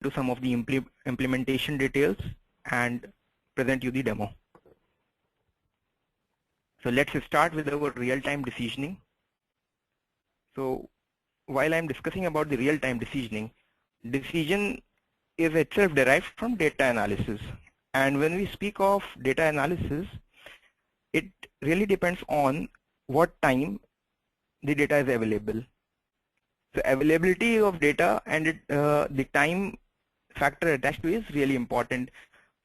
into some of the implementation details and present you the demo. So let's start with our real-time decisioning. So while I'm discussing about the real-time decisioning, decision is itself derived from data analysis. And when we speak of data analysis, it really depends on what time the data is available. So availability of data and the time factor attached to is really important.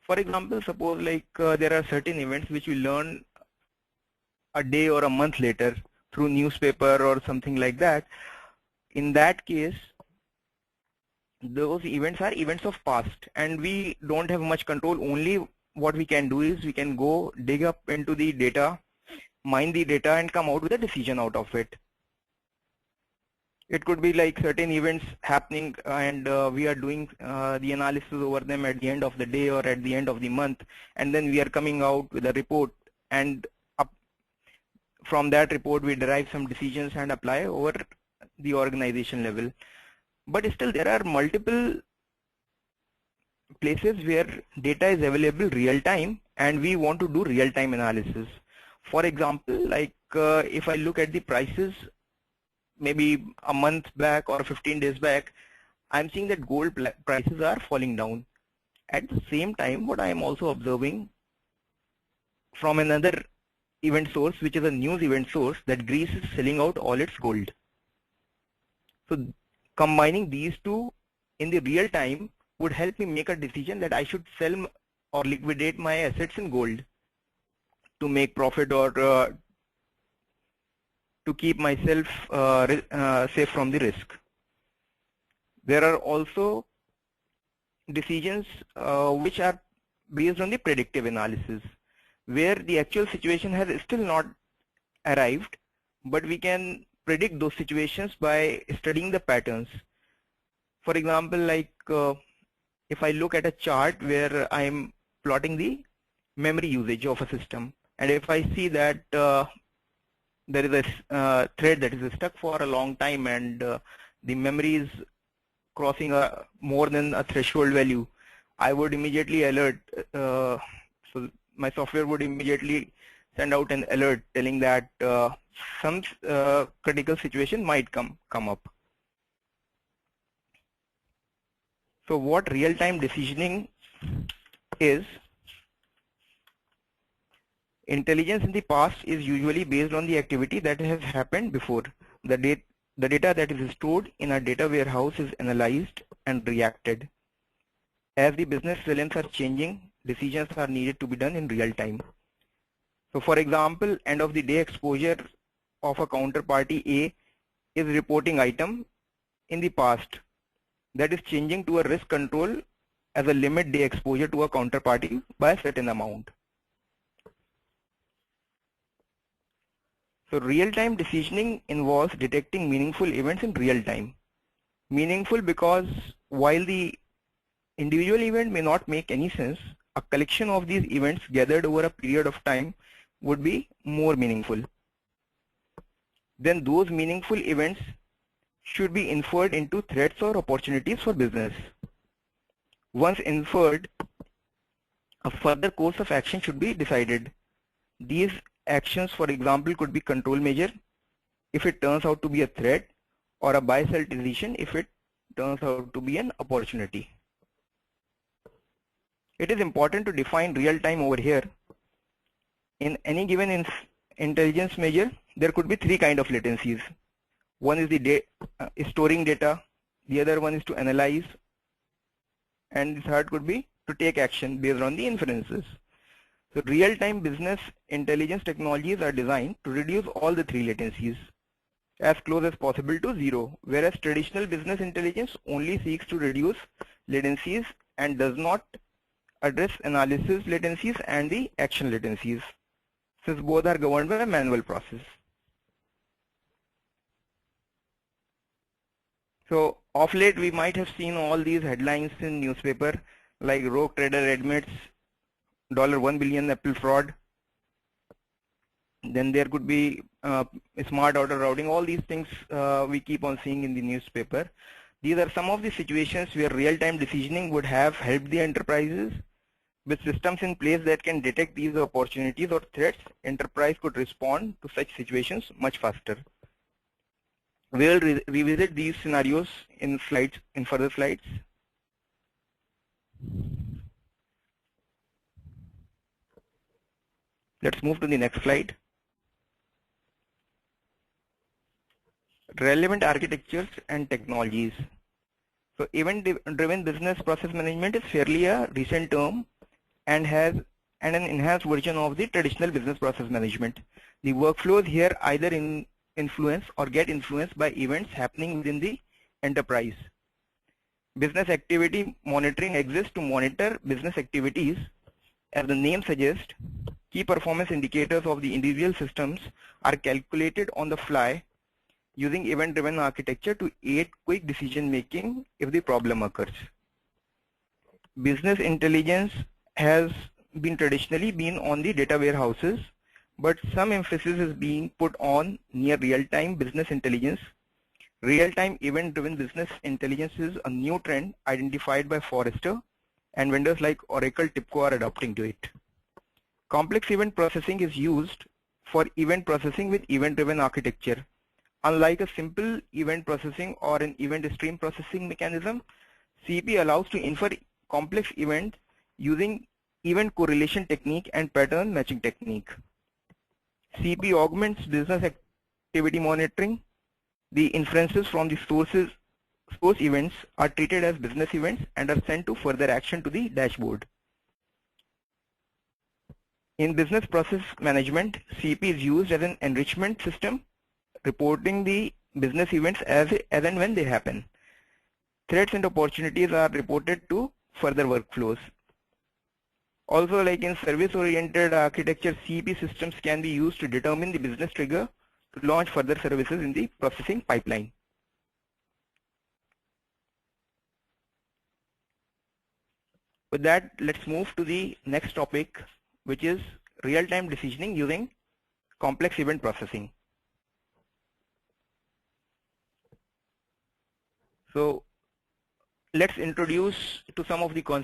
For example, suppose like there are certain events which we learn a day or a month later through newspaper or something like that. In that case, those events are events of past and we don't have much control. Only what we can do is we can go dig up into the data, mine the data and come out with a decision out of it. It could be like certain events happening and we are doing the analysis over them at the end of the day or at the end of the month, and then we are coming out with a report, and from that report we derive some decisions and apply over the organization level. But still there are multiple places where data is available real time and we want to do real time analysis. For example, like if I look at the prices maybe a month back or 15 days back, I'm seeing that gold prices are falling down. At the same time, what I am also observing from another event source, which is a news event source, that Greece is selling out all its gold. So combining these two in the real time would help me make a decision that I should sell or liquidate my assets in gold to make profit or to keep myself safe from the risk. There are also decisions which are based on the predictive analysis, where the actual situation has still not arrived, but we can predict those situations by studying the patterns. For example, like if I look at a chart where I am plotting the memory usage of a system, and if I see that there is a thread that is stuck for a long time and the memory is crossing more than a threshold value, I would immediately alert. So my software would immediately send out an alert telling that some critical situation might come up. So what real-time decisioning is? Intelligence in the past is usually based on the activity that has happened before. The data that is stored in a data warehouse is analyzed and reacted. As the business realms are changing, decisions are needed to be done in real time. So for example, end of the day exposure of a counterparty A is reporting item in the past that is changing to a risk control as a limit day exposure to a counterparty by a certain amount. So real-time decisioning involves detecting meaningful events in real time. Meaningful because while the individual event may not make any sense, a collection of these events gathered over a period of time would be more meaningful. Then those meaningful events should be inferred into threats or opportunities for business. Once inferred, a further course of action should be decided. These actions, for example, could be control measure if it turns out to be a threat, or a buy-sell decision if it turns out to be an opportunity. It is important to define real time over here. In any given intelligence measure, there could be three kinds of latencies. One is the storing data, the other one is to analyze, and the third could be to take action based on the inferences. So real-time business intelligence technologies are designed to reduce all the three latencies as close as possible to zero, whereas traditional business intelligence only seeks to reduce latencies and does not address analysis latencies and the action latencies, since both are governed by a manual process. So of late we might have seen all these headlines in newspaper like rogue trader admits $1 billion Apple fraud. Then there could be smart order routing. All these things we keep on seeing in the newspaper. These are some of the situations where real-time decisioning would have helped the enterprises. With systems in place that can detect these opportunities or threats, enterprise could respond to such situations much faster. We will revisit these scenarios in further slides. Let's move to the next slide. Relevant architectures and technologies. So event-driven business process management is fairly a recent term and has an enhanced version of the traditional business process management. The workflows here either influence or get influenced by events happening within the enterprise. Business activity monitoring exists to monitor business activities. As the name suggests, key performance indicators of the individual systems are calculated on the fly using event-driven architecture to aid quick decision-making if the problem occurs. Business intelligence has been traditionally on the data warehouses, but some emphasis is being put on near real-time business intelligence. Real-time event-driven business intelligence is a new trend identified by Forrester, and vendors like Oracle TIBCO are adopting to it. Complex event processing is used for event processing with event-driven architecture. Unlike a simple event processing or an event stream processing mechanism, CEP allows to infer complex events using event correlation technique and pattern matching technique. CEP augments business activity monitoring. The inferences from the source events are treated as business events and are sent to further action to the dashboard. In business process management, CEP is used as an enrichment system, reporting the business events as and when they happen. Threats and opportunities are reported to further workflows. Also, like in service-oriented architecture, CEP systems can be used to determine the business trigger to launch further services in the processing pipeline. With that, let's move to the next topic, which is real-time decisioning using complex event processing. So let's introduce to some of the concepts